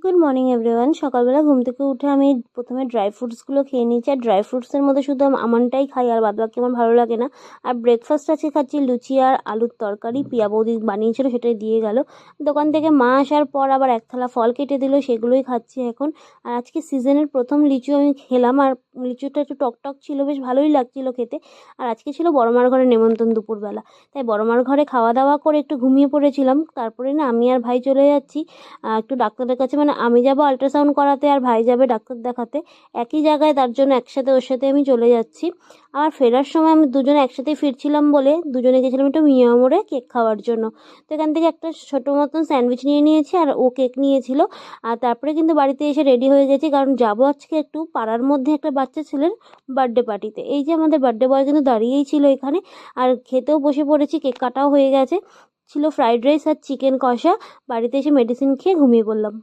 Good morning everyone. সকালবেলা ঘুম থেকে উঠে আমি প্রথমে ড্রাই ফ্রুটসগুলো খেয়ে নিয়েছি। আর ড্রাই ফ্রুটসের মধ্যে শুধু আমন্ডটাই খাই, আর বাদবাকি আমার ভালো লাগে না। আর ব্রেকফাস্ট আজকে খাচ্ছি লুচি আর আলুর তরকারি, পিয়া বৌদি বানিয়েছিল, সেটাই দিয়ে গেল। দোকান থেকে মা আসার পর আবার এক থালা ফল কেটে দিল, সেগুলোই খাচ্ছি এখন। আর আজকে সিজনের প্রথম লিচু আমি খেলাম, আর লিচুটা একটু টক টক ছিল, বেশ ভালোই লাগছিল খেতে। আর আজকে ছিল বড়মার ঘরে নেমন্তন্ন দুপুরবেলা, তাই বড়মার ঘরে খাওয়া দাওয়া করে একটু ঘুমিয়ে পড়েছিলাম। তারপরে না আমি আর ভাই চলে যাচ্ছি একটু ডাক্তারের কাছে, মানে আমি যাব আল্ট্রাসাউন্ড করাতে আর ভাই যাবে ডাক্তার দেখাতে একই জায়গায়, তার জন্য একসাথে ওর সাথে আমি চলে যাচ্ছি। আর ফেরার সময় আমি দুজনে একসাথেই ফিরছিলাম বলে দুজনে গেছিলাম একটু মিয়া মোড়ে কেক খাওয়ার জন্য। তো এখান থেকে একটা ছোটো মতন স্যান্ডউইচ নিয়ে নিয়েছি, আর ও কেক নিয়েছিল। আর তারপরে কিন্তু বাড়িতে এসে রেডি হয়ে গেছি, কারণ যাবো আজকে একটু পাড়ার মধ্যে একটা বাচ্চা ছেলের বার্থডে পার্টিতে। এই যে আমাদের বার্থডে বয় কিন্তু দাঁড়িয়েই ছিল এখানে, আর খেতেও বসে পড়েছি, কেক কাটাও হয়ে গেছে। ছিল ফ্রাইড রাইস আর চিকেন কষা। বাড়িতে এসে মেডিসিন খেয়ে ঘুমিয়ে পড়লাম।